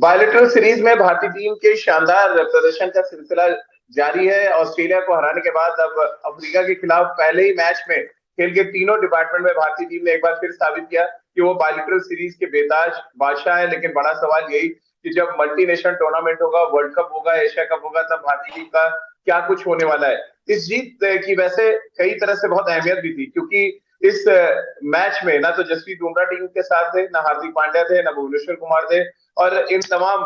Bilateral series में भारतीय team के शानदार प्रदर्शन का सिलसिला जारी है। ऑस्ट्रेलिया को हराने के बाद अब अफ्रीका के खिलाफ पहले ही मैच में खेल के तीनों डिपार्टमेंट में भारतीय टीम ने एक बार फिर साबित किया कि वो बायलेटरल सीरीज के बेताज बादशाह है। लेकिन बड़ा सवाल यही कि जब मल्टीनेशनल टूर्नामेंट होगा, वर्ल्ड कप होगा, एशिया कप होगा, तब भारतीय टीम का क्या कुछ होने वाला है। इस जीत की वैसे कई तरह से बहुत अहमियत भी थी, क्योंकि इस मैच में ना तो जसप्रीत बुमराह टीम के साथ थे, ना हार्दिक पांड्या थे, ना भुवनेश्वर कुमार थे। और इन तमाम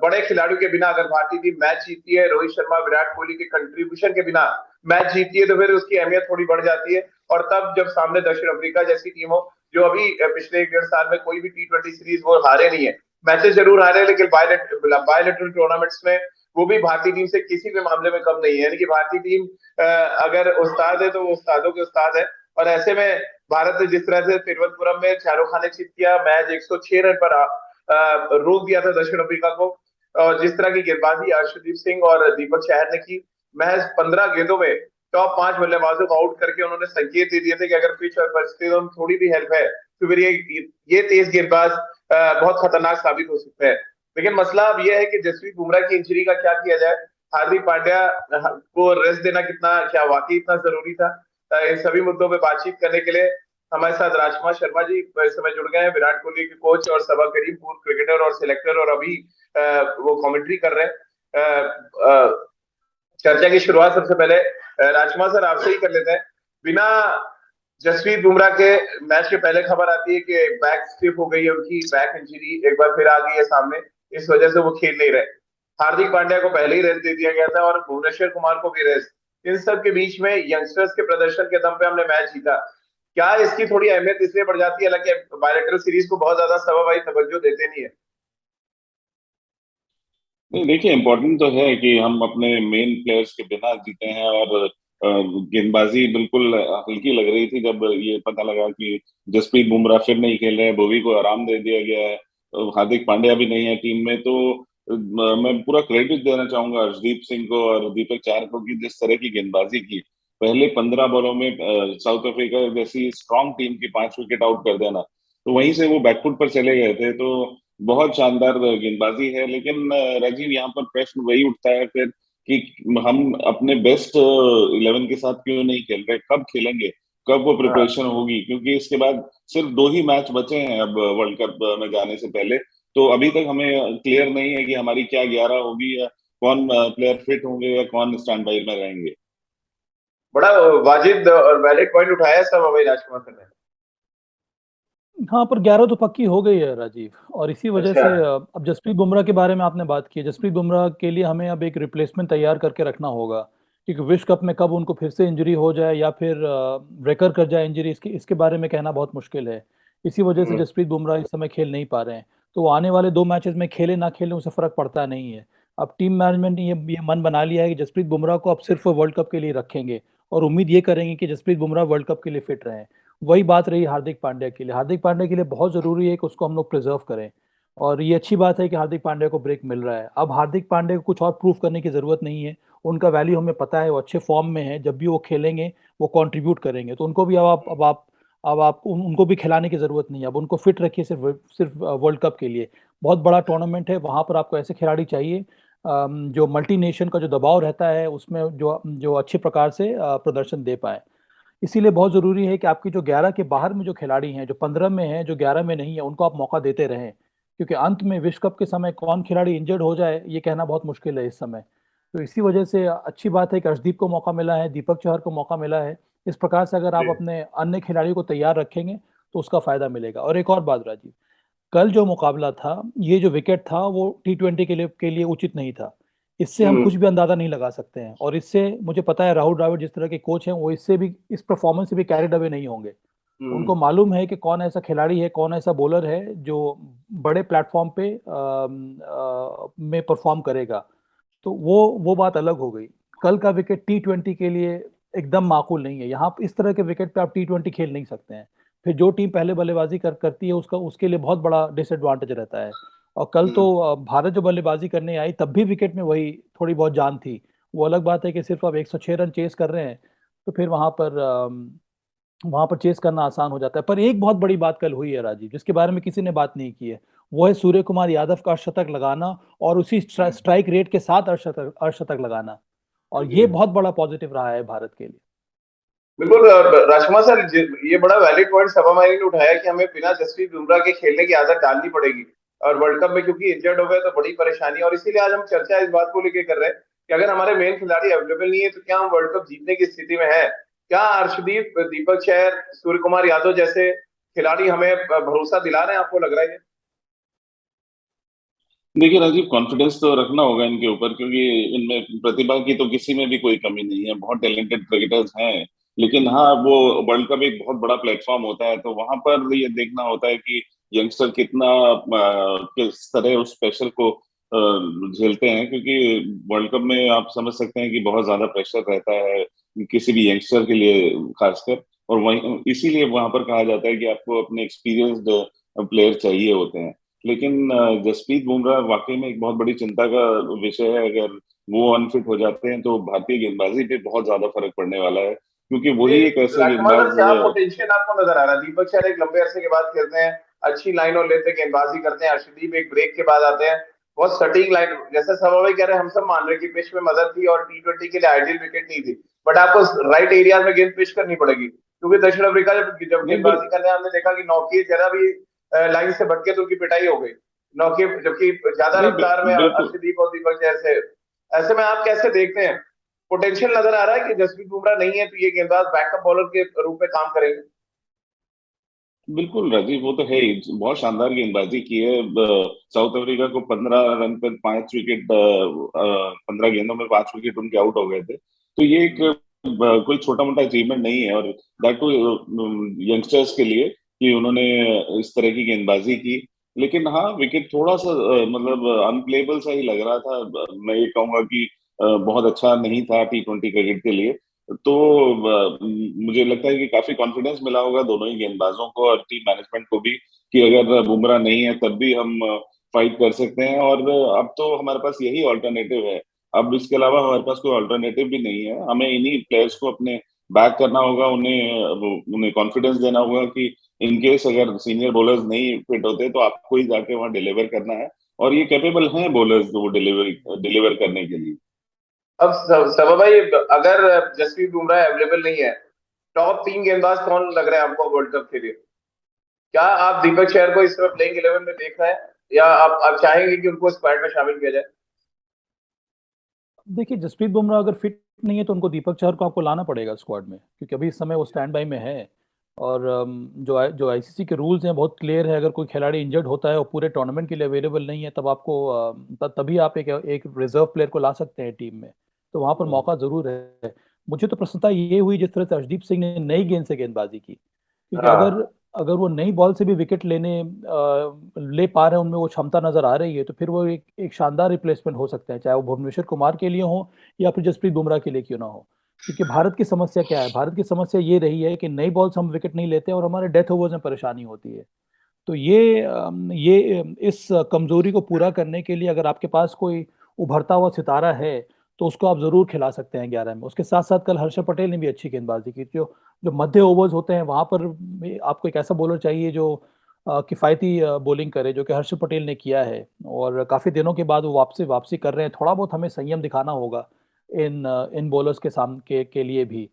बड़े खिलाड़ियों के बिना अगर भारतीय टीम मैच जीतती है, रोहित शर्मा, विराट कोहली के कंट्रीब्यूशन के बिना मैच जीतती है, तो फिर उसकी अहमियत थोड़ी बढ़ जाती है। और तब जब सामने दक्षिण अफ्रीका जैसी टीम हो, जो अभी पिछले 1 डेढ़ साल में कोई भी T20 सीरीज वो हारे नहीं है, मैचेस जरूर हारे, लेकिन बायलेटरल टूर्नामेंट्स में वो भी भारतीय टीम से किसी भी मामले में कम नहीं है। यानी कि भारतीय टीम अगर उस्ताद है तो वो उस्तादों के उस्ताद है। और ऐसे में भारत ने जिस तरह से तिरुवनंतपुरम में शाहरुख खान ने चित किया, मैच 106 रन पर रोक दिया था दक्षिण अफ्रीका को, और जिस तरह की गेंदबाजी अर्शदीप सिंह और दीपक चहर ने की, महज 15 गेंदों में टॉप 5 बल्लेबाजों को आउट करके उन्होंने संकेत दे दिए थे कि अगर पिच और परिस्थितियों में थोड़ी भी हेल्प है तो फिर ये तेज गेंदबाज बहुत खतरनाक साबित हो सकते हैं। लेकिन मसला अब यह है कि जसप्रीत बुमराह की इंजरी का क्या किया जाए। हार्दिक पांड्या को रेस्ट देना कितना, क्या वाकई इतना जरूरी था। इन सभी मुद्दों पे बातचीत करने के लिए हमारे साथ राजकुमार शर्मा जी इस समय जुड़ गए हैं, विराट कोहली के कोच, और सबा करीम, पूर्व क्रिकेटर और सिलेक्टर, और अभी वो कमेंट्री कर रहे हैं। चर्चा की शुरुआत सबसे पहले राजकुमार सर आपसे ही कर लेते हैं। बिना जसप्रीत बुमराह के मैच के पहले खबर आती है कि बैक स्टिफ हो गई है, उनकी बैक इंजरी एक बार फिर आ गई है सामने, इस वजह से वो खेल नहीं रहे। हार्दिक पांड्या को पहले ही रेस्ट दे दिया गया था और भुवनेश्वर कुमार को भी रेस्ट। इन सब के बीच में यंगस्टर्स के प्रदर्शन के दम पे हमने मैच जीता। क्या इसकी थोड़ी अहमियत इसलिए बढ़ जाती है, हालांकि बायलैटरल सीरीज को बहुत ज्यादा सवा भाई तवज्जो देते नहीं है। नहीं, देखिए, इम्पोर्टेंट तो है कि हम अपने मेन प्लेयर्स के बिना जीते हैं। और गेंदबाजी बिल्कुल हल्की लग रही थी जब ये पता लगा कि जसप्रीत बुमराह फिर नहीं खेल रहे हैं, भुवी को आराम दे दिया गया है, हार्दिक पांड्या भी नहीं है टीम में। तो मैं पूरा क्रेडिट देना चाहूंगा अर्शदीप सिंह को और दीपक चाहर को कि जिस तरह की गेंदबाजी की पहले 15 बॉलों में साउथ अफ्रीका जैसी स्ट्रांग टीम की 5 विकेट आउट कर देना, तो वहीं से वो बैकफुट पर चले गए थे। तो बहुत शानदार गेंदबाजी है। लेकिन राजीव, यहाँ पर प्रश्न वही उठता है फिर कि हम अपने बेस्ट 11 के साथ क्यों नहीं खेल रहे, कब खेलेंगे, कब वो हाँ, प्रिपरेशन होगी, क्योंकि इसके बाद सिर्फ 2 ही मैच बचे हैं अब वर्ल्ड कप में जाने से पहले। तो अभी तक हमें क्लियर नहीं है कि हमारी क्या 11 होगी, या कौन प्लेयर फिट होंगे, या कौन स्टैंड बाई में रहेंगे। बड़ा वाजिब और वैलिड पॉइंट उठाया सब भाई राजकुमार सर ने। हाँ, पर 11 तो पक्की हो गई है राजीव, और इसी वजह अच्छा। से अब जसप्रीत बुमराह के बारे में आपने बात की है। जसप्रीत बुमराह के लिए हमें अब एक रिप्लेसमेंट तैयार करके रखना होगा, क्योंकि विश्व कप में कब उनको फिर से इंजरी हो जाए या फिर ब्रेकर कर जाए इंजरी, इसके बारे में कहना बहुत मुश्किल है। इसी वजह से हम्म। जसप्रीत बुमराह इस समय खेल नहीं पा रहे हैं। तो वो आने वाले 2 मैचेस में खेले ना खेले उससे फर्क पड़ता नहीं है। अब टीम मैनेजमेंट ने ये मन बना लिया है कि जसप्रीत बुमराह को अब सिर्फ वर्ल्ड कप के लिए रखेंगे, और उम्मीद ये करेंगे कि जसप्रीत बुमराह वर्ल्ड कप के लिए फिट रहें। वही बात रही हार्दिक पांड्या के लिए। हार्दिक पांड्या के लिए बहुत जरूरी है कि उसको हम लोग प्रिजर्व करें, और ये अच्छी बात है कि हार्दिक पांड्या को ब्रेक मिल रहा है। अब हार्दिक पांड्या को कुछ और प्रूव करने की जरूरत नहीं है। उनका वैल्यू हमें पता है, वो अच्छे फॉर्म में है, जब भी वो खेलेंगे वो कंट्रीब्यूट करेंगे। तो उनको भी अब आप उनको भी खिलाने की जरूरत नहीं है। अब उनको फिट रखिए सिर्फ सिर्फ वर्ल्ड कप के लिए। बहुत बड़ा टूर्नामेंट है, वहां पर आपको ऐसे खिलाड़ी चाहिए जो मल्टी नेशन का जो दबाव रहता है उसमें जो जो अच्छे प्रकार से प्रदर्शन दे पाए। इसीलिए बहुत जरूरी है कि आपकी जो 11 के बाहर में जो खिलाड़ी हैं, जो 15 में हैं, जो 11 में नहीं है, उनको आप मौका देते रहें। क्योंकि अंत में विश्व कप के समय कौन खिलाड़ी इंजर्ड हो जाए ये कहना बहुत मुश्किल है इस समय। तो इसी वजह से अच्छी बात है कि अर्शदीप को मौका मिला है, दीपक चहर को मौका मिला है। इस प्रकार से अगर जी। आप अपने अन्य खिलाड़ियों को तैयार रखेंगे तो उसका फायदा मिलेगा। और एक और बात राजीव, कल जो मुकाबला था, ये जो विकेट था वो T20 के लिए उचित नहीं था। इससे हम हम्म। कुछ भी अंदाजा नहीं लगा सकते हैं, और इससे मुझे पता है राहुल द्रविड़ जिस तरह के कोच हैं वो इससे भी, इस परफॉर्मेंस से भी कैरिड अवे नहीं होंगे। हम्म। उनको मालूम है कि कौन ऐसा खिलाड़ी है, कौन ऐसा बॉलर है जो बड़े प्लेटफॉर्म पे में परफॉर्म करेगा। तो वो बात अलग हो गई। कल का विकेट T20 के लिए एकदम माकूल नहीं है। यहाँ इस तरह के विकेट पे आप T20 खेल नहीं सकते हैं। फिर जो टीम पहले बल्लेबाजी करती है उसका उसके लिए बहुत बड़ा डिसएडवांटेज रहता है। और कल हम्म। तो भारत जो बल्लेबाजी करने आई तब भी विकेट में वही थोड़ी बहुत जान थी। वो अलग बात है कि सिर्फ आप 106 रन चेस कर रहे हैं, तो फिर वहां पर चेस करना आसान हो जाता है। पर एक बहुत बड़ी बात कल हुई है राजीव, जिसके बारे में किसी ने बात नहीं की है। वो है सूर्य कुमार यादव का अर्धशतक लगाना और उसी स्ट्राइक रेट के साथ अर्धशतक लगाना, और ये बहुत बड़ा पॉजिटिव रहा है भारत के लिए। बिल्कुल राजकुमार सर, ये बड़ा वैलिड पॉइंट सभा माई ने उठाया कि हमें बिना जसप्रीत बुमराह के खेलने की आदत डालनी पड़ेगी, और वर्ल्ड कप में क्योंकि इंजर्ड हो गए तो बड़ी परेशानी, और इसीलिए आज हम चर्चा इस बात को लेकर कर रहे हैं कि अगर हमारे मेन खिलाड़ी अवेलेबल नहीं है तो क्या हम वर्ल्ड कप जीतने की स्थिति में है? क्या अर्शदीप, दीपक चहर, सूर्य कुमार यादव जैसे खिलाड़ी हमें भरोसा दिला रहे हैं, आपको लग रहा है? देखिए राजीव, कॉन्फिडेंस तो रखना होगा इनके ऊपर, क्योंकि इनमें प्रतिभा की तो किसी में भी कोई कमी नहीं है, बहुत टैलेंटेड क्रिकेटर्स हैं। लेकिन हाँ, वो वर्ल्ड कप एक बहुत बड़ा प्लेटफॉर्म होता है, तो वहां पर ये देखना होता है कि यंगस्टर कितना किस तरह उस प्रेशर को झेलते हैं, क्योंकि वर्ल्ड कप में आप समझ सकते हैं कि बहुत ज्यादा प्रेशर रहता है किसी भी यंगस्टर के लिए खासकर। और वहीं इसीलिए वहां पर कहा जाता है कि आपको अपने एक्सपीरियंस्ड प्लेयर चाहिए होते हैं। लेकिन जसप्रीत बुमराह वाकई में एक बहुत बड़ी चिंता का विषय है। अगर वो अनफिट हो जाते हैं तो भारतीय गेंदबाजी पे बहुत ज्यादा फर्क पड़ने वाला है, क्योंकि वही एक ऐसे राजकुमार सर, गेंदबाज। क्या पोटेंशियल आपको नजर आ रहा है? दीपक चहर एक लंबे अरसे के बाद खेलते हैं, अच्छी लाइन और लेते गेंदबाजी करते हैं। अर्शदीप एक ब्रेक के बाद आते हैं, बहुत सटीक लाइन, जैसे सभा भाई कह रहे हैं, हम सब मान रहे हैं कि पिच में मदद थी और T20 के लिए आइडियल विकेट नहीं थी, बट आपको राइट एरिया में गेंद पिच करनी पड़ेगी, क्योंकि दक्षिण अफ्रीका जब नहीं गेंदबाजी करने हमने देखा कि नौकी जरा भी लाइन से भटके तो उनकी पिटाई हो गई नौकी, जबकि ज्यादा नहीं, रफ्तार में बिल्कुल अर्शदीप और दीपक चहर से। ऐसे में आप कैसे देखते हैं? पोटेंशियल नजर आ रहा है कि जसप्रीत बुमराह नहीं है तो ये गेंदबाज बैकअप बॉलर के रूप में काम करेंगे? बिल्कुल राजीव, वो तो है ही, बहुत शानदार गेंदबाजी की है। साउथ अफ्रीका को 15 रन पर 5 विकेट, 15 गेंदों में 5 विकेट उनके आउट हो गए थे। तो ये एक कोई छोटा मोटा अचीवमेंट नहीं है, और दैट टू यंगस्टर्स के लिए, कि उन्होंने इस तरह की गेंदबाजी की। लेकिन हाँ, विकेट थोड़ा सा मतलब अनप्लेबल सा ही लग रहा था। मैं ये कहूंगा कि बहुत अच्छा नहीं था T20 क्रिकेट के लिए। तो मुझे लगता है कि काफी कॉन्फिडेंस मिला होगा दोनों ही गेंदबाजों को और टीम मैनेजमेंट को भी, कि अगर बुमराह नहीं है तब भी हम फाइट कर सकते हैं। और अब तो हमारे पास यही ऑल्टरनेटिव है। अब इसके अलावा हमारे पास कोई ऑल्टरनेटिव भी नहीं है। हमें इन्हीं प्लेयर्स को अपने बैक करना होगा, उन्हें कॉन्फिडेंस देना होगा कि इन केस अगर सीनियर बॉलर्स नहीं फिट होते तो आपको ही जाके वहां डिलीवर करना है। और ये कैपेबल हैं बॉलर्स वो डिलीवर करने के लिए। अब सभा भाई, अगर जसप्रीत बुमराह अवेलेबल नहीं है, टॉप 3 गेंदबाज कौन लग रहे हैं आपको वर्ल्ड कप के लिए? क्या आप दीपक चहर को इस समय प्लेइंग 11 में देख रहे हैं, या आप चाहेंगे कि उनको स्क्वाड में शामिल किया जाए? देखिए, जसप्रीत बुमराह अगर फिट नहीं है तो उनको दीपक चहर को आपको लाना पड़ेगा स्क्वाड में, क्योंकि अभी इस समय वो स्टैंड बाई में है। और जो आईसीसी के रूल्स हैं बहुत क्लियर है, अगर कोई खिलाड़ी इंजर्ड होता है और पूरे टूर्नामेंट के लिए अवेलेबल नहीं है तब आपको तभी आप एक रिजर्व प्लेयर को ला सकते हैं टीम में, तो वहां पर मौका जरूर है। मुझे तो प्रसन्नता ये हुई जिस तरह से अर्शदीप सिंह ने नई गेंद से गेंदबाजी की, क्योंकि अगर हाँ, अगर वो नई बॉल से भी विकेट ले पा रहे हैं, उनमें वो क्षमता नजर आ रही है, तो फिर वो एक शानदार रिप्लेसमेंट हो सकता है, चाहे वो भुवनेश्वर कुमार के लिए हो या फिर जसप्रीत बुमराह के लिए क्यों ना हो। क्योंकि भारत की समस्या क्या है? भारत की समस्या ये रही है कि नई बॉल से हम विकेट नहीं लेते और हमारे डेथ ओवर्स में परेशानी होती है। तो इस कमजोरी को पूरा करने के लिए अगर आपके पास कोई उभरता हुआ सितारा है तो उसको आप जरूर खिला सकते हैं 11 में। उसके साथ साथ कल हर्षल पटेल ने भी अच्छी गेंदबाजी की। जो जो मध्य ओवर्स होते हैं वहां पर आपको एक ऐसा बॉलर चाहिए जो किफायती बॉलिंग करे, जो कि हर्षल पटेल ने किया है, और काफी दिनों के बाद वो वापसी कर रहे हैं। थोड़ा बहुत हमें संयम दिखाना होगा इन बॉलर्स के सामने के लिए भी।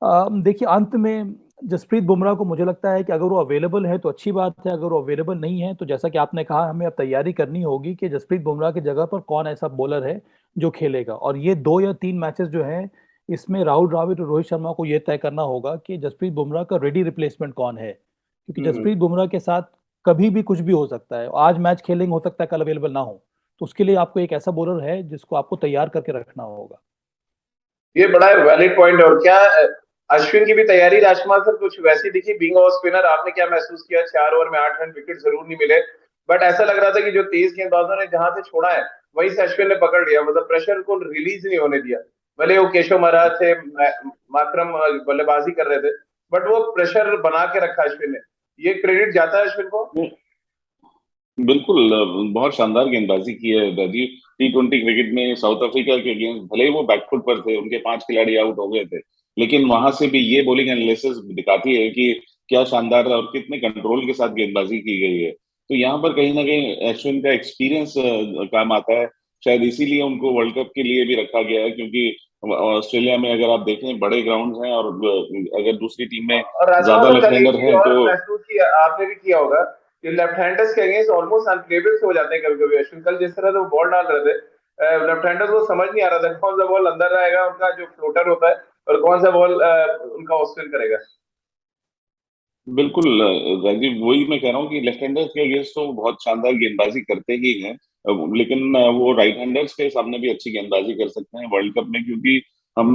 देखिए, अंत में जसप्रीत बुमराह को मुझे लगता है कि अगर वो अवेलेबल है तो अच्छी बात है, अगर वो अवेलेबल नहीं है तो जैसा कि आपने कहा, हमें अब तैयारी करनी होगी कि जसप्रीत बुमराह की जगह पर कौन ऐसा बॉलर है जो खेलेगा। और ये 2 या 3 मैचेस जो हैं, इसमें राहुल द्रविड़ और रोहित शर्मा को ये तय करना होगा कि जसप्रीत बुमराह का रेडी रिप्लेसमेंट कौन है, क्योंकि जसप्रीत बुमराह के साथ कभी भी कुछ भी हो सकता है। आज मैच खेलेंगे, हो सकता है कल अवेलेबल ना हो, तो उसके लिए आपको एक ऐसा बॉलर है जिसको आपको तैयार करके रखना होगा। ये बड़ा वैलिड पॉइंट है। और क्या अश्विन की भी तैयारी राजकुमार सर कुछ वैसी दिखी? बीइंग ऑफ स्पिनर आपने क्या महसूस किया? 4 ओवर में 8 रन, विकेट जरूर नहीं मिले, बट ऐसा लग रहा था कि जो तेज गेंदबाजों ने जहां से छोड़ा है वहीं से अश्विन ने पकड़ लिया, मतलब प्रेशर को रिलीज नहीं होने दिया। भले वो केशव महाराज थे, मातरम बल्लेबाजी कर रहे थे, बट वो प्रेशर बना के रखा अश्विन ने। ये क्रेडिट जाता है अश्विन को। बिल्कुल, बहुत शानदार गेंदबाजी की है राजीव। T20 क्रिकेट में साउथ अफ्रीका के अगेंस्ट भले ही वो बैकफुट पर थे, उनके 5 खिलाड़ी आउट हो गए थे, लेकिन वहां से भी ये बॉलिंग एनालिसिस दिखाती है कि क्या शानदार और कितने कंट्रोल के साथ गेंदबाजी की गई है। तो यहाँ पर कहीं ना कहीं अश्विन का एक्सपीरियंस काम आता है। शायद इसीलिए उनको वर्ल्ड कप के लिए भी रखा गया है, क्योंकि ऑस्ट्रेलिया में अगर आप देखें बड़े ग्राउंड हैं, और अगर दूसरी टीम में और राजकुमार ज्यादा सर, लेफ्ट कल एक हैंडर चीज हैं और तो महसूस किया, आपने भी किया होगा कि लेफ्ट हैंडर्स के अगेंस्ट ऑलमोस्ट अनप्लेबल हो जाते हैं कभी कभी अश्विन। कल जिस तरह से वो बॉल डाल रहे थे, लेफ्ट हैंडर्स को समझ नहीं आ रहा था कौन सा बॉल अंदर रहेगा उनका जो फ्लोटर होता है, और कौन सा बॉल उनका ऑफ स्पिन करेगा। बिल्कुल राजीव, वही मैं कह रहा हूँ कि लेफ्ट हैंडर्स के अगेंस्ट तो बहुत शानदार गेंदबाजी करते ही हैं। लेकिन वो राइट हैंडर्स के सामने भी अच्छी गेंदबाजी कर सकते हैं वर्ल्ड कप में, क्योंकि हम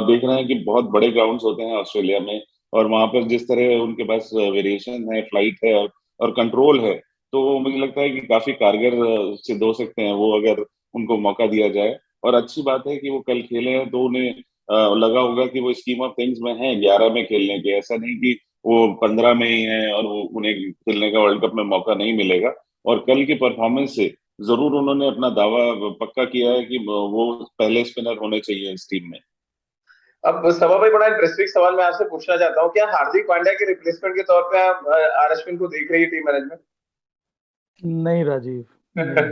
देख रहे हैं कि बहुत बड़े ग्राउंड्स होते हैं ऑस्ट्रेलिया में, और वहां पर जिस तरह उनके पास वेरिएशन है, फ्लाइट है, और कंट्रोल है, तो मुझे लगता है कि काफी कारगर सिद्ध हो सकते हैं वो, अगर उनको मौका दिया जाए। और अच्छी बात है कि वो कल खेले हैं, तो उन्हें लगा होगा कि वो स्कीम ऑफ थिंग्स में है 11 में खेलने के, ऐसा नहीं कि वो 15 में ही है और वो उन्हें खेलने का वर्ल्ड कप में मौका नहीं मिलेगा। और कल की परफॉर्मेंस से जरूर उन्होंने अपना दावा पक्का किया है कि वो पहले स्पिनर होने चाहिए इस टीम में। अब सभा भाई, बड़ा इंटरेस्टिंग सवाल मैं आपसे पूछना चाहता हूँ, क्या हार्दिक पांड्या के रिप्लेसमेंट के तौर पे आप आर अश्विन को देख रही है टीम मैनेजमेंट? नहीं राजीव, नहीं।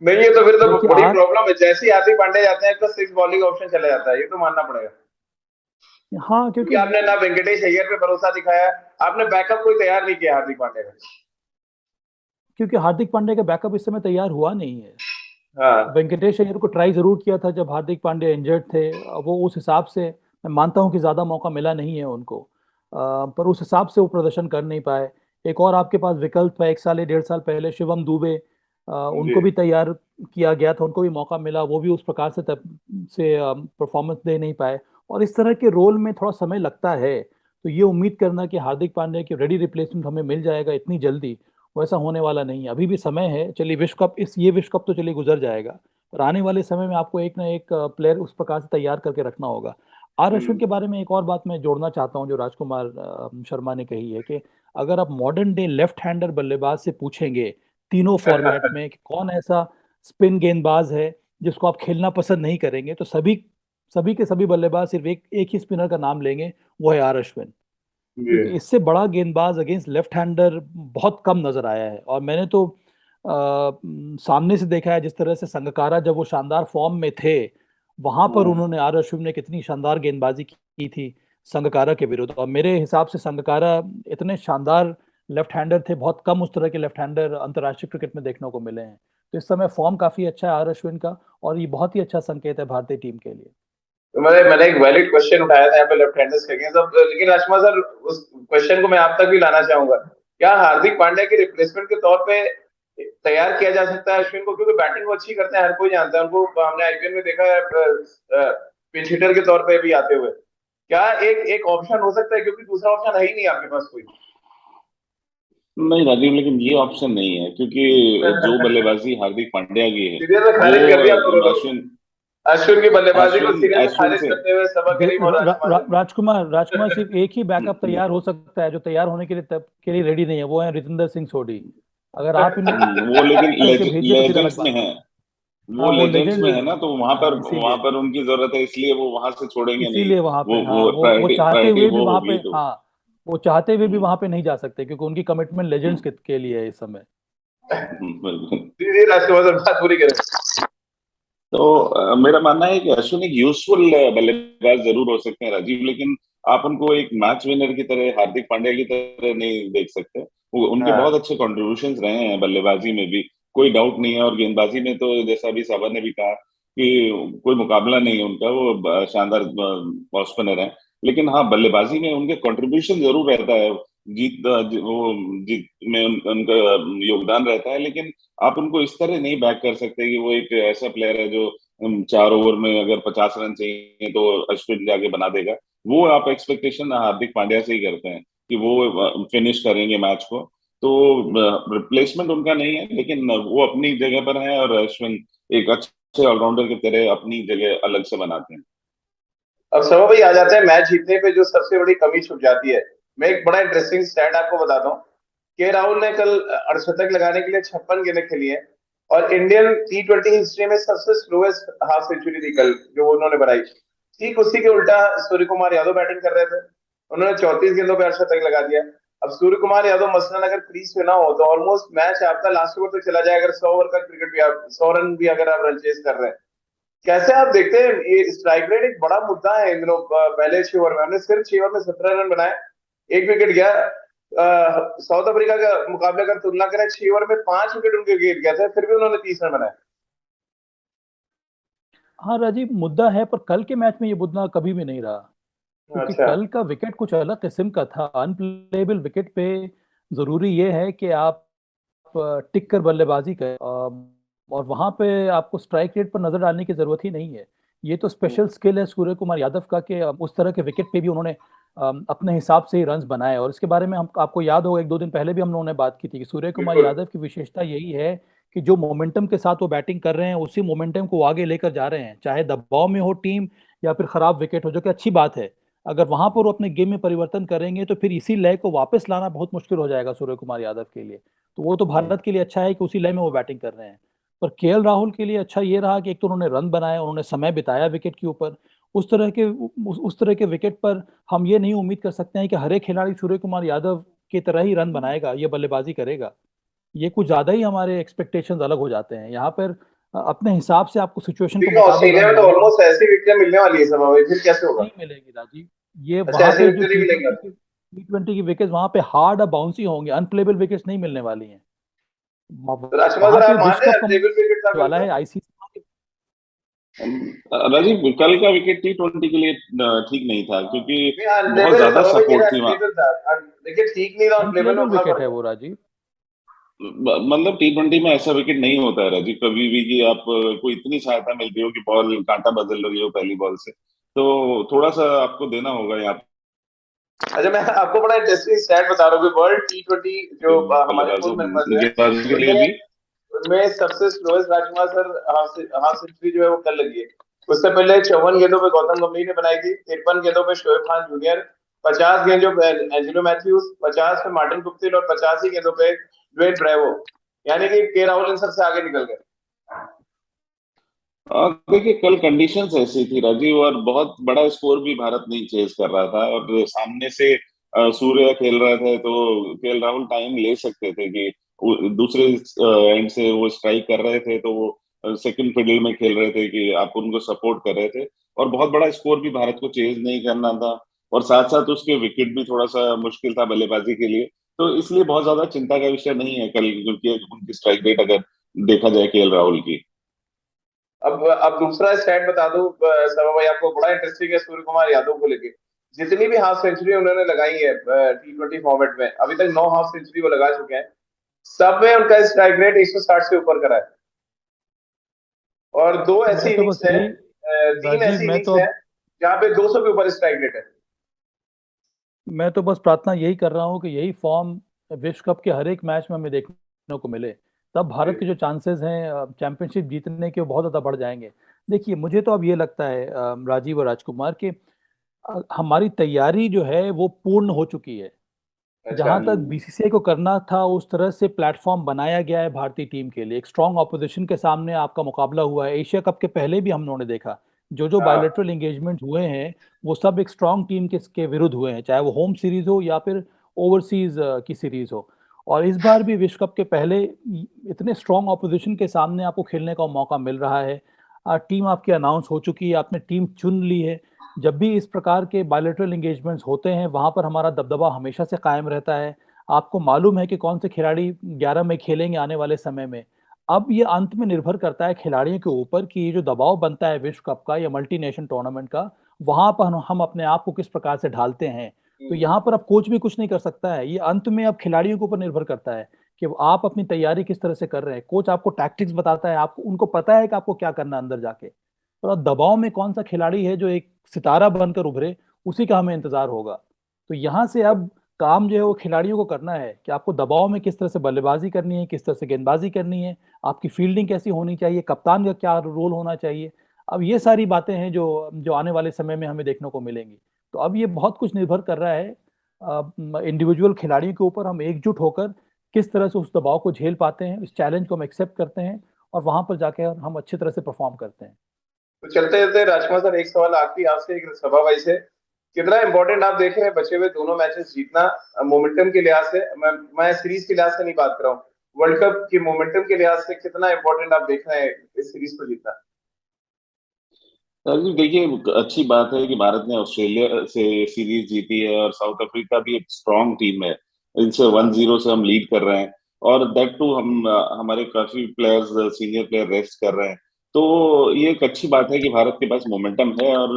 नहीं है तो फिर तो देखिए बड़ी प्रॉब्लम है। जैसे ही हार्दिक पांड्या जाते हैं तो 6 बॉलिंग ऑप्शन चला जाता है, ये तो मानना पड़ेगा। हाँ, क्योंकि क्योंकि आपने ना वेंकटेश अय्यर पे भरोसा दिखाया, आपने बैकअप कोई तैयार नहीं किया हार्दिक पांड्या का। हार्दिक पांड्या का बैकअप इस समय तैयार हुआ नहीं है। हाँ वेंकटेश अय्यर को ट्राई जरूर किया था जब हार्दिक पांड्या इंजर्ड थे। वो उस हिसाब से, मैं मानता हूं कि ज्यादा मौका मिला नहीं है उनको, पर उस हिसाब से वो प्रदर्शन कर नहीं पाए। एक और आपके पास विकल्प है, 1 साल या 1.5 साल पहले शिवम दुबे, जी। उनको भी तैयार किया गया था, उनको भी मौका मिला, वो भी उस प्रकार से परफॉर्मेंस दे नहीं पाए। और इस तरह के रोल में थोड़ा समय लगता है, तो ये उम्मीद करना कि हार्दिक पांड्या की रेडी रिप्लेसमेंट हमें मिल जाएगा इतनी जल्दी, वैसा होने वाला नहीं है। अभी भी समय है, चलिए विश्व कप, ये विश्व कप तो चलिए गुजर जाएगा, पर आने वाले समय में आपको एक ना एक प्लेयर उस प्रकार से तैयार करके रखना होगा। आर अश्विन हम्म। के बारे में एक और बात मैं जोड़ना चाहता हूं जो राजकुमार शर्मा ने कही है, कि अगर आप मॉडर्न डे लेफ्ट हैंडर बल्लेबाज से पूछेंगे तीनों फॉर्मेट में कि कौन ऐसा स्पिन गेंदबाज है जिसको आप खेलना पसंद नहीं करेंगे, तो सभी सभी के सभी बल्लेबाज सिर्फ एक एक ही स्पिनर का नाम लेंगे, वो है आर अश्विन। जी। क्योंकि इससे बड़ा गेंदबाज अगेंस्ट लेफ्ट हैंडर बहुत कम नजर आया है। और मैंने तो सामने से देखा है, जिस तरह से संगकारा जब वो शानदार फॉर्म में थे, वहां पर हाँ। उन्होंने, आर अश्विन ने कितनी शानदार गेंदबाजी की थी संगकारा के विरुद्ध। और मेरे हिसाब से संगकारा इतने शानदार लेफ्ट हैंडर थे, बहुत कम उस तरह के लेफ्ट हैंडर अंतर्राष्ट्रीय क्रिकेट में देखने को मिले हैं। तो इस समय फॉर्म काफी अच्छा है आर अश्विन का, और ये बहुत ही अच्छा संकेत है भारतीय टीम के लिए। तो मैंने एक वैलिड क्वेश्चन उठाया था यहाँ पे लेफ्ट हैंडर्स के अगेंस्ट, अब लेकिन राजकुमार सर, उस क्वेश्चन को मैं आप तक भी लाना चाहूंगा। क्या हार्दिक पांड्या के रिप्लेसमेंट के तौर पे तैयार किया जा सकता है अश्विन को? क्योंकि बैटिंग वो अच्छी करते हैं, हर कोई जानता है उनको, हमने आईपीएल में देखा है पिंच हिटर के तौर पे भी आते हुए। क्या एक एक ऑप्शन हो सकता है, क्योंकि दूसरा ऑप्शन है ही नहीं आपके पास कोई। नहीं राजीव, लेकिन ये ऑप्शन नहीं है, क्योंकि जो बल्लेबाजी हार्दिक पांड्या की है सीरियल में वो खारिज कर दिया आप दोनों लोग। अश्विन अश्विन की बल्लेबाजी को अश्विन सीरियल में अश्विन खारिज से करते हुए सबा दे- करीम और रा, रा, राजकुमार रा, सर राजकुमार सिर्फ एक ही बैकअप ने। तैयार हो सकता है जो तैयार होने के लिए के लिए रेडी नहीं है, वो है रितेंद्र सिंह सोढी। अगर आप इन्हें वो लेकिन करके भेजिए तो फिर अलग लेजेंड्स में बात है। है। वो हाँ, वो लेजेंड्स लेजेंड, में है ना, तो हाँ वहां इसीलिए, पर उनकी जरूरत है, इसलिए वो वहां से छोड़ेंगे नहीं। इसीलिए वहां पे, हाँ, वो वो प्रायोरिटी चाहते प्रायोरिटी हुए भी वो वहां पे, होगी तो। हाँ, वो चाहते हुए भी हम्म, वहां पे नहीं जा सकते, क्योंकि उनकी कमिटमेंट लेजेंड्स के लिए है इस समय। बिल्कुल। जी जी, राजकुमार सर बात पूरी करें। तो मेरा मानना है कि अश्विन एक यूजफुल बल्लेबाज जरूर हो सकते हैं राजीव, लेकिन आप उनको एक मैच विनर की तरह, हार्दिक पांड्या की तरह नहीं देख सकते। उनके बहुत हाँ। अच्छे कॉन्ट्रीब्यूशंस रहे हैं बल्लेबाजी में भी, कोई डाउट नहीं है। और गेंदबाजी में तो जैसा अभी साबर ने भी कहा कि कोई मुकाबला नहीं है उनका, वो शानदार ऑफ स्पिनर है। लेकिन हाँ, बल्लेबाजी में उनके कंट्रीब्यूशन जरूर रहता है, वो जीत में उनका योगदान रहता है। लेकिन आप उनको इस तरह नहीं बैक कर सकते कि वो एक ऐसा प्लेयर है जो 4 ओवर में अगर 50 रन चाहिए तो अश्विन जाके बना देगा। वो आप एक्सपेक्टेशन हार्दिक पांड्या से ही करते हैं कि वो फिनिश करेंगे मैच को। तो रिप्लेसमेंट उनका नहीं है, लेकिन वो अपनी जगह पर है, और अश्विन एक अच्छे ऑलराउंडर की तरह अपनी जगह अलग से बनाते हैं। अब सभा भाई, आ जाते हैं मैच जीतने पे जो सबसे बड़ी कमी छुप जाती है। मैं एक बड़ा इंटरेस्टिंग स्टैट आपको बताता हूँ। के राहुल ने कल अर्धशतक लगाने के लिए 56 गेंदें खेली हैं, और इंडियन T20 हिस्ट्री में सबसे स्लोएस्ट हाफ सेंचुरी थी कल जो उन्होंने बनाई। ठीक उसी के उल्टा सूर्य कुमार यादव बैटिंग कर रहे थे, उन्होंने 34 गेंदों पे अर्धशतक लगा दिया। अब सूर्य कुमार यादव मसलन अगर क्रीज पे ना हो तो ऑलमोस्ट मैच आपका लास्ट ओवर तक चला जाए, अगर 100 ओवर का क्रिकेट भी आप 100 रन भी अगर आप रन चेज कर रहे हैं। कैसे आप देखते हैं ये स्ट्राइक रेट एक बड़ा मुद्दा है इन दिनों। पहले 6 ओवर में हमने सिर्फ 6 ओवर में 17 रन बनाए, एक विकेट गया। साउथ अफ्रीका का मुकाबले अगर तुलना करें, 6 ओवर में 5 विकेट उनके गिर गया था, फिर भी उन्होंने 30 रन बनाए। हाँ राजीव, मुद्दा है, पर कल के मैच में ये मुद्दा कभी भी नहीं रहा, क्योंकि अच्छा। कल का विकेट कुछ अलग किस्म का था। अनप्लेबल विकेट पे जरूरी ये है कि आप टिक कर बल्लेबाजी करें, और वहां पे आपको स्ट्राइक रेट पर नजर डालने की जरूरत ही नहीं है। ये तो स्पेशल स्किल है सूर्य कुमार यादव का कि उस तरह के विकेट पे भी उन्होंने अपने हिसाब से ही रन्स बनाए। और इसके बारे में हम आपको याद होगा, 1-2 दिन पहले भी हम लोगों ने बात की थी कि सूर्य कुमार बिल्कुल। यादव की विशेषता यही है कि जो मोमेंटम के साथ वो बैटिंग कर रहे हैं, उसी मोमेंटम को वो आगे लेकर जा रहे हैं, चाहे दबाव में हो टीम या फिर खराब विकेट हो, जो कि अच्छी बात है। अगर वहां पर वो अपने गेम में परिवर्तन करेंगे तो फिर इसी लय को वापस लाना बहुत मुश्किल हो जाएगा सूर्य कुमार यादव के लिए। तो वो तो भारत के लिए अच्छा है कि उसी लय में वो बैटिंग कर रहे हैं। पर केएल राहुल के लिए अच्छा ये रहा कि एक तो उन्होंने रन बनाए, उन्होंने समय बिताया विकेट के ऊपर। उस तरह के विकेट पर हम ये नहीं उम्मीद कर सकते हैं कि हर एक खिलाड़ी सूर्य कुमार यादव की तरह ही रन बनाएगा, ये बल्लेबाजी करेगा। ये कुछ ज्यादा ही हमारे एक्सपेक्टेशंस अलग हो जाते हैं यहाँ पर। अपने हिसाब से आपको सिचुएशन के क्योंकि मुताबिक ऑस्ट्रेलिया रन में तो बनाने ऑलमोस्ट ऐसी विकेट मिलने वाली है सब, फिर कैसे होगा? नहीं मिलेगी राजीव। ये अच्छा, वहां ऐसी पे जो विकेट नहीं मिलेंगे। टी ट्वेंटी की विकेट वहां पे हार्ड और बाउंसी होंगे, अनप्लेबल विकेट्स नहीं मिलने वाली हैं। तो राजकुमार वहां सर, पे आप मान विश्व रहे कप हैं का टेबल विकेट था कल वाला का? है आईसीसी। राजीव, कल का विकेट T20 के लिए ठीक नहीं था, क्योंकि नहीं, बहुत अनप्लेबल ज्यादा सब विकेट सपोर्ट थी वहां। अनप्लेबल था। देखिए, ठीक नहीं था, अनप्लेबल में अनप्लेबल बड़ा विकेट है फर्क है। वो राजीव। मतलब T20 में ऐसा विकेट नहीं होता है राजीव, कभी भी कि आप को इतनी सहायता मिलती हो कि बॉल कांटा बदल रही हो पहली बॉल से, तो थोड़ा सा आपको देना होगा यहाँ अच्छा, मैं आपको बड़ा इंटरेस्टिंग स्टैट बता रहा हूँ कि वर्ल्ड T20 जो पे हमारे बल्लेबाजों फुल मेंबर्स हैं, गेंदबाजों के लिए उनमें भी। उनमें सबसे स्लोएस्ट राजकुमार सर हाफ सेंचुरी जो है वो कल लगी है। उससे पहले 54 गेंदों पे गौतम गंभीर ने बनाई थी, 53 गेंदों पे शोएब खान जूनियर, 50 गेंदों पे एंजेलो मैथ्यूज, 50 पे मार्टिन गुप्टिल और 85 गेंदों पे ड्वेन ब्रेवो। यानी कि के राहुल इन सबसे आगे निकल गए। देखिए, कल कंडीशंस ऐसी थी राजीव, और बहुत बड़ा स्कोर भी भारत नहीं चेज कर रहा था, और सामने से सूर्य खेल रहे थे, तो केएल राहुल टाइम ले सकते थे कि दूसरे एंड से वो स्ट्राइक कर रहे थे, तो वो सेकंड फिडल में खेल रहे थे कि आप उनको सपोर्ट कर रहे थे, और बहुत बड़ा स्कोर भी भारत को चेज नहीं करना था, और साथ साथ उसके विकेट भी थोड़ा सा मुश्किल था बल्लेबाजी के लिए। तो इसलिए बहुत ज्यादा चिंता का विषय नहीं है कल, क्योंकि उनकी स्ट्राइक रेट अगर देखा जाए केएल राहुल की। अब दूसरा स्टैट बता दूं सभा भाई, आपको बड़ा इंटरेस्टिंग है सूर्य कुमार यादव को लेके। जितनी भी हाफ सेंचुरी उन्होंने लगाई है T20 फॉर्मेट में, अभी तक 9 हाफ सेंचुरी वो लगा चुके हैं। सब में उनका स्ट्राइक रेट 160 से ऊपर करा है। और दो ऐसी मैं तो इनिंग्स बस है, यही तीन राजीव ऐसी इनिंग्स है जहां पे 200 के ऊपर स्ट्राइक रेट है। मैं तो बस प्रार्थना यही कर रहा हूँ कि यही फॉर्म विश्व कप के हर एक मैच में हमें देखने को मिले। तब भारत के जो चांसेस हैं चैंपियनशिप जीतने के, वो बहुत ज़्यादा बढ़ जाएंगे। देखिए, मुझे तो अब ये लगता है राजीव और राजकुमार कि हमारी तैयारी जो है वो पूर्ण हो चुकी है। अच्छा। जहां तक बीसीसीआई को करना था, उस तरह से प्लेटफॉर्म बनाया गया है भारतीय टीम के लिए। एक स्ट्रांग ऑपोजिशन के सामने आपका मुकाबला हुआ है। एशिया कप के पहले भी हम लोगों ने देखा, जो जो हाँ। बायलैटरल एंगेजमेंट हुए हैं वो सब एक स्ट्रांग टीम के विरुद्ध हुए हैं, चाहे वो होम सीरीज हो या फिर ओवरसीज की सीरीज हो। और इस बार भी विश्व कप के पहले इतने स्ट्रांग ऑपोजिशन के सामने आपको खेलने का मौका मिल रहा है। टीम आपकी अनाउंस हो चुकी है, आपने टीम चुन ली है। जब भी इस प्रकार के बायलैटरल एंगेजमेंट्स होते हैं, वहां पर हमारा दबदबा हमेशा से कायम रहता है। आपको मालूम है कि कौन से खिलाड़ी 11 में खेलेंगे आने वाले समय में। अब ये अंत में निर्भर करता है खिलाड़ियों के ऊपर कि ये जो दबाव बनता है विश्व कप का या मल्टीनेशनल टूर्नामेंट का, वहां पर हम अपने आप को किस प्रकार से ढालते हैं। तो यहाँ पर अब कोच भी कुछ नहीं कर सकता है, ये अंत में अब खिलाड़ियों के ऊपर निर्भर करता है कि आप अपनी तैयारी किस तरह से कर रहे हैं। कोच आपको टैक्टिक्स बताता है, आपको उनको पता है कि आपको क्या करना है अंदर जाके। तो अब दबाव में कौन सा खिलाड़ी है जो एक सितारा बनकर उभरे, उसी का हमें इंतजार होगा। तो यहाँ से अब काम जो है वो खिलाड़ियों को करना है कि आपको दबाव में किस तरह से बल्लेबाजी करनी है, किस तरह से गेंदबाजी करनी है, आपकी फील्डिंग कैसी होनी चाहिए, कप्तान का क्या रोल होना चाहिए। अब ये सारी बातें हैं जो जो आने वाले समय में हमें देखने को मिलेंगी। तो अब ये बहुत कुछ निर्भर कर रहा है इंडिविजुअल खिलाड़ियों के ऊपर। हम एकजुट होकर किस तरह से उस दबाव को झेल पाते हैं, इस चैलेंज को हम एक्सेप्ट करते हैं और वहां पर जाकर हम अच्छी तरह से परफॉर्म करते हैं। तो चलते चलते राजकुमार सर, एक सवाल आखिरी आपसे, एक सभा भाई से। कितना इंपॉर्टेंट आप देख रहे हैं बचे हुए दोनों मैचेस जीतना मोमेंटम के लिहाज से। मैं सीरीज के लिहाज से नहीं बात कर रहा हूँ, वर्ल्ड कप के मोमेंटम के लिहाज से कितना इंपॉर्टेंट आप देख रहे हैं इस सीरीज को जीतना। राजीव देखिए, अच्छी बात है कि भारत ने ऑस्ट्रेलिया से सीरीज जीती है और साउथ अफ्रीका भी एक स्ट्रांग टीम है। इनसे 1-0 से हम लीड कर रहे हैं और दैट टू हम हमारे काफी प्लेयर्स सीनियर प्लेयर रेस्ट कर रहे हैं। तो ये एक अच्छी बात है कि भारत के पास मोमेंटम है और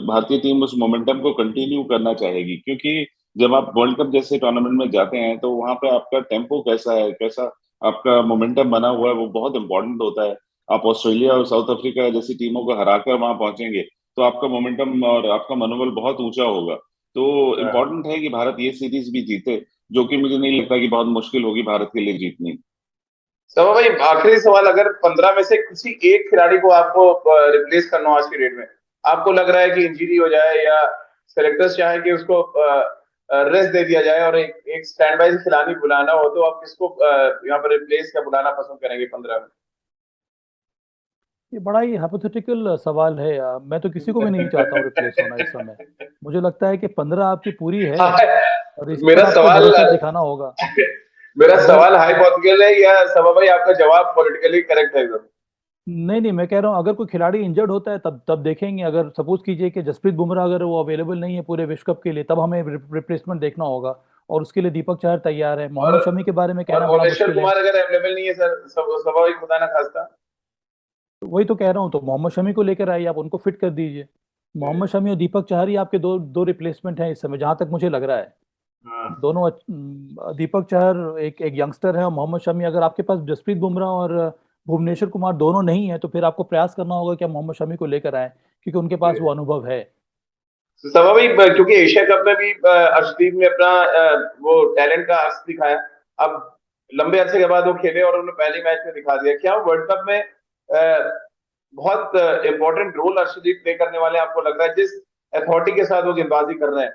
भारतीय टीम उस मोमेंटम को कंटिन्यू करना चाहेगी, क्योंकि जब आप वर्ल्ड कप जैसे टूर्नामेंट में जाते हैं तो वहां पे आपका टेम्पो कैसा है, कैसा आपका मोमेंटम बना हुआ है, वो बहुत इंपॉर्टेंट होता है। आप ऑस्ट्रेलिया और साउथ अफ्रीका जैसी टीमों को हराकर वहां पहुंचेंगे तो आपका मोमेंटम और आपका मनोबल बहुत ऊंचा होगा। तो इम्पोर्टेंट है कि भारत ये सीरीज भी जीते, जो कि मुझे नहीं लगता कि बहुत मुश्किल होगी भारत के लिए जीतनी। सवा भाई, आखिरी सवाल, अगर 15 में से किसी एक खिलाड़ी को आपको रिप्लेस करना हो आज की डेट में, आपको लग रहा है कि इंजरी हो जाए या सेलेक्टर्स चाहे कि उसको रेस्ट दे दिया जाए और एक स्टैंड बाय खिलाड़ी बुलाना हो, तो आप किसको यहाँ पर रिप्लेस या बुलाना पसंद करेंगे 15 में? ये बड़ा ही हाइपोथेटिकल सवाल है। मैं तो किसी को भी नहीं चाहता हूँ रिप्लेस होना इस समय। मुझे लगता है कि 15 आपकी पूरी है हाँ, और इस पर मेरा आपको सवाल भरोसा दिखाना होगा। मेरा अगर सवाल हाइपोथेटिकल है या सवा भाई आपका जवाब पॉलिटिकली करेक्ट है एकदम? नहीं नहीं, मैं कह रहा हूँ अगर कोई खिलाड़ी इंजर्ड होता है तब तब देखेंगे। अगर सपोज कीजिए कि जसप्रीत बुमराह अगर वो अवेलेबल नहीं है पूरे विश्व कप के लिए, तब हमें रिप्लेसमेंट देखना होगा और उसके लिए दीपक चहर तैयार है। और मोहम्मद शमी के बारे में और कहना बड़ा भुवनेश्वर मुश्किल है। कुमार अगर अवेलेबल नहीं है सर, सवा भाई खुदा ना खास्ता। तो वही तो कह रहा हूँ, तो मोहम्मद शमी को लेकर आइए, आप उनको फिट कर दीजिए। मोहम्मद शमी और दीपक चहर ही आपके दो दो रिप्लेसमेंट हैं इस समय, जहां तक मुझे लग रहा है। हाँ। दोनों दीपक चहर एक एक यंगस्टर है और मोहम्मद शमी, अगर आपके पास जसप्रीत बुमराह और भुवनेश्वर कुमार दोनों नहीं है तो फिर आपको प्रयास करना होगा कि आप मोहम्मद शमी को लेकर आए, क्योंकि उनके पास वो अनुभव है। तो सवा भाई, क्योंकि एशिया कप में भी अर्शदीप ने अपना वो टैलेंट का अक्स दिखाया। अब लंबे अरसे के बाद वो खेले और उन्होंने पहले मैच में दिखा दिया। क्या वर्ल्ड कप में बहुत इंपॉर्टेंट रोल अर्शदीप प्ले करने वाले हैं, आपको लग रहा है जिस अथॉरिटी के साथ वो गेंदबाजी कर रहे हैं?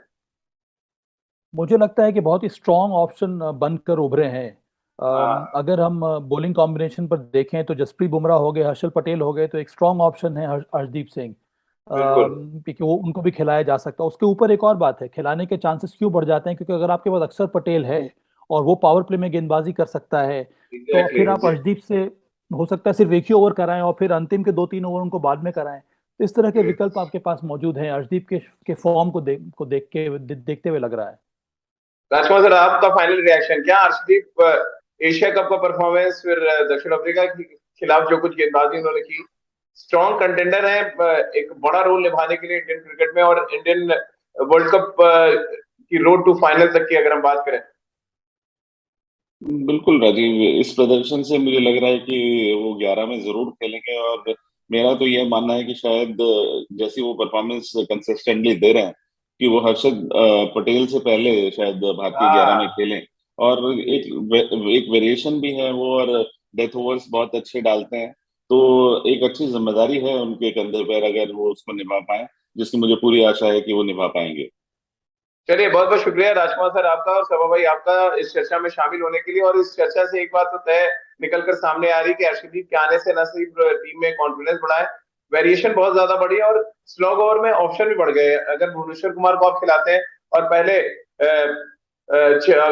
मुझे लगता है कि बहुत ही स्ट्रॉन्ग ऑप्शन बनकर उभरे हैं। हाँ, अगर हम बॉलिंग कॉम्बिनेशन पर देखें तो जसप्रीत बुमराह हो गए, हर्षल पटेल हो गए, तो एक स्ट्रॉन्ग ऑप्शन है हर्षदीप सिंह। बिल्कुल। क्योंकि वो उनको भी खिलाया जा सकता है। उसके ऊपर एक और बात है, खिलाने के चांसेस क्यों बढ़ जाते हैं, क्योंकि अगर आपके पास अक्षर पटेल है और वो पावर प्ले में गेंदबाजी कर सकता है, तो एग्जैक्टली फिर आप जी। अर्शदीप से हो सकता है सिर्फ एक ही ओवर कराएं और फिर अंतिम के 2-3 ओवर उनको बाद में कराएं। तो इस तरह के विकल्प आपके पास मौजूद हैं। अर्शदीप के फॉर्म को देखते हुए लग रहा है। राजकुमार सर, आपका फाइनल रिएक्शन क्या? अर्शदीप एशिया कप का परफॉर्मेंस, फिर दक्षिण अफ्रीका के खिलाफ जो कुछ गेंदबाजी उन्होंने की, स्ट्रॉन्ग कंटेंडर है एक बड़ा रोल निभाने के लिए इंडियन क्रिकेट में और इंडियन वर्ल्ड कप की रोड टू फाइनल तक की अगर हम बात करें? बिल्कुल राजीव, इस प्रदर्शन से मुझे लग रहा है कि वो 11 में जरूर खेलेंगे और मेरा तो यह मानना है कि शायद जैसी वो परफॉर्मेंस कंसिस्टेंटली दे रहे हैं कि वो हर्षद पटेल से पहले शायद भारतीय 11 में हाँ खेलें। और जी। एक वेरिएशन भी है वो, और डेथ ओवर्स बहुत अच्छे डालते हैं। तो एक अच्छी जिम्मेदारी है उनके कंधे पर अगर वो उसको निभा पाए, जिसकी मुझे पूरी आशा है कि वो निभा पाएंगे। चलिए, बहुत बहुत शुक्रिया राजकुमार सर आपका और सभा भाई आपका इस चर्चा में शामिल होने के लिए। और इस चर्चा से एक बात तो तय निकल कर सामने आ रही कि अर्शदीप के आने से न सिर्फ टीम में कॉन्फिडेंस बढ़ा है, वेरिएशन बहुत ज्यादा बढ़ी है और स्लॉग ओवर में ऑप्शन भी बढ़ गए हैं। अगर भुवनेश्वर कुमार को आप खिलाते हैं और पहले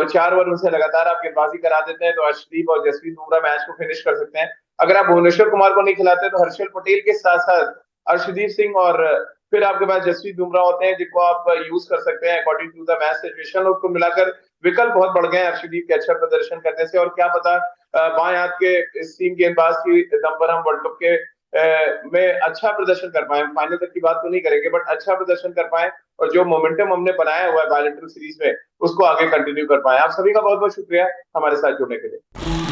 4 ओवर उनसे लगातार आप गेंदबाजी करा देते हैं, तो अर्शदीप और जसप्रीत बुमराह मैच को फिनिश कर सकते हैं। अगर आप भुवनेश्वर कुमार को नहीं खिलाते तो हर्षल पटेल के साथ साथ अर्शदीप सिंह और फिर आपके पास जसप्रीत बुमराह होते हैं जिनको आप यूज कर सकते हैं according to the match situation. उसको मिलाकर विकल्प बहुत बढ़ गए हैं अर्शदीप के अच्छा प्रदर्शन करने से। और क्या पता बाएं हाथ के इस टीम गेंदबाज की दम पर हम वर्ल्ड कप के में अच्छा प्रदर्शन कर पाए। फाइनल तक की बात तो नहीं करेंगे बट अच्छा प्रदर्शन कर पाए और जो मोमेंटम हमने बनाया हुआ है बायलैटरल सीरीज में उसको आगे कंटिन्यू कर पाए। आप सभी का बहुत बहुत शुक्रिया हमारे साथ जुड़ने के लिए।